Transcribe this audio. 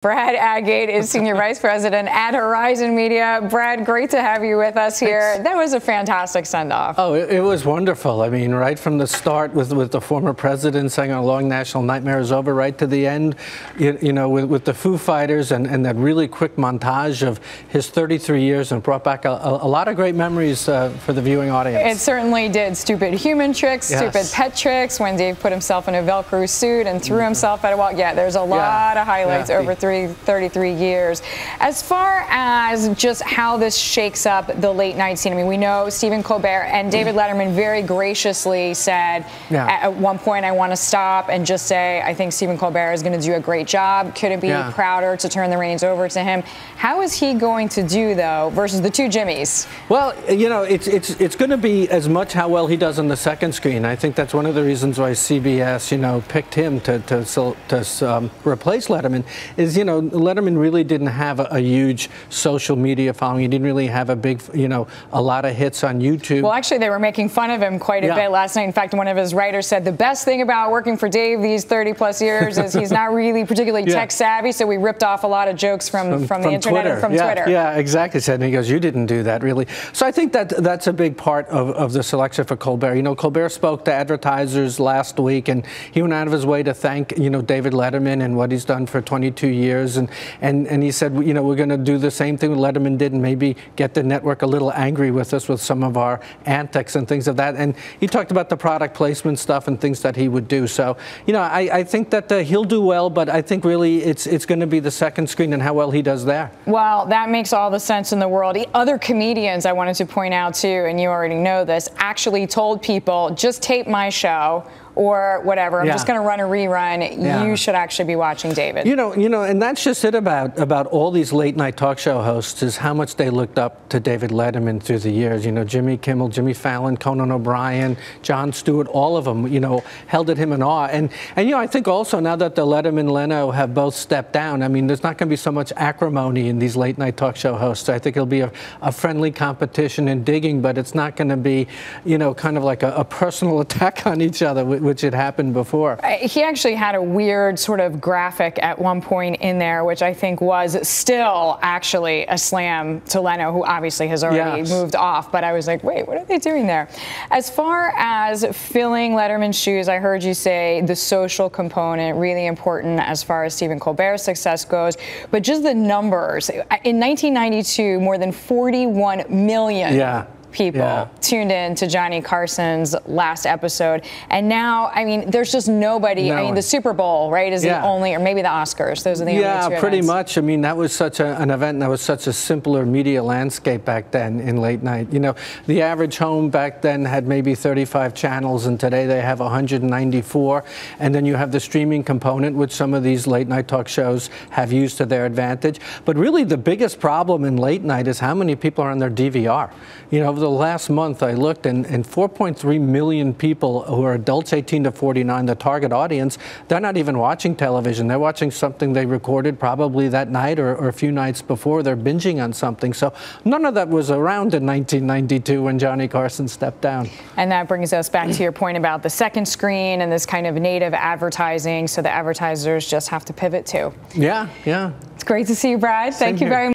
Brad Adgate is Senior Vice President at Horizon Media. Brad, great to have you with us here. Thanks. That was a fantastic send-off. Oh, it was wonderful. I mean, right from the start with the former president saying our long national nightmare is over, right to the end, you know, with the Foo Fighters and that really quick montage of his 33 years, and brought back a lot of great memories for the viewing audience. It certainly did. Stupid human tricks, Yes. stupid pet tricks, when Dave put himself in a Velcro suit and threw himself at a wall. Yeah, there's a lot of highlights over 33 years. As far as just how this shakes up the late night scene, I mean, we know Stephen Colbert and David Letterman very graciously said at one point, I want to stop and just say, I think Stephen Colbert is going to do a great job. Couldn't be prouder to turn the reins over to him. How is he going to do, though, versus the two Jimmys? Well, you know, it's going to be as much how well he does on the second screen. I think that's one of the reasons why CBS, you know, picked him to replace Letterman. Is, you know, Letterman really didn't have a huge social media following. He didn't really have a big, you know, a lot of hits on YouTube. Well, actually, they were making fun of him quite a bit last night. In fact, one of his writers said the best thing about working for Dave these 30-plus years is he's not really particularly tech savvy, so we ripped off a lot of jokes from the internet Twitter. and from Twitter. Yeah, exactly. Said, and he goes, you didn't do that, really. So I think that's a big part of the selection for Colbert. You know, Colbert spoke to advertisers last week, and he went out of his way to thank, you know, David Letterman and what he's done for 22 years. And he said, you know, we're going to do the same thing Letterman did and maybe get the network a little angry with us with some of our antics and things of that. And he talked about the product placement stuff and things that he would do. So, you know, I think that he'll do well, but I think really it's going to be the second screen and how well he does there. Well, that makes all the sense in the world. Other comedians, I wanted to point out too, and you already know this, actually told people, just tape my show or whatever. I'm just going to run a rerun. You should actually be watching David. You know, and that's just it about all these late night talk show hosts, is how much they looked up to David Letterman through the years. You know, Jimmy Kimmel, Jimmy Fallon, Conan O'Brien, Jon Stewart, all of them, you know, held at him in awe. And you know, I think also now that the Letterman-Leno have both stepped down, I mean, there's not going to be so much acrimony in these late night talk show hosts. I think it'll be a friendly competition and digging, but it's not going to be, you know, kind of like a personal attack on each other, which had happened before. He actually had a weird sort of graphic at one point in there, which I think was still actually a slam to Leno, who obviously has already moved off. But I was like, wait, what are they doing there? As far as filling Letterman's shoes, I heard you say the social component, really important as far as Stephen Colbert's success goes. But just the numbers. In 1992, more than 41 million people tuned in to Johnny Carson's last episode. And now, I mean, there's just nobody. I mean, the Super Bowl, right, is the only, or maybe the Oscars. Those are the only two events. Pretty much. I mean, that was such an event, and that was such a simpler media landscape back then in late night. You know, the average home back then had maybe 35 channels, and today they have 194. And then you have the streaming component, which some of these late night talk shows have used to their advantage. But really, the biggest problem in late night is how many people are on their DVR. You know, over the last month I looked, and 4.3 million people who are adults 18 to 49, the target audience, they're not even watching television. They're watching something they recorded probably that night or a few nights before. They're binging on something. So none of that was around in 1992 when Johnny Carson stepped down. And that brings us back to your point about the second screen and this kind of native advertising, so the advertisers just have to pivot to. Yeah. It's great to see you, Brad. Thank you very much.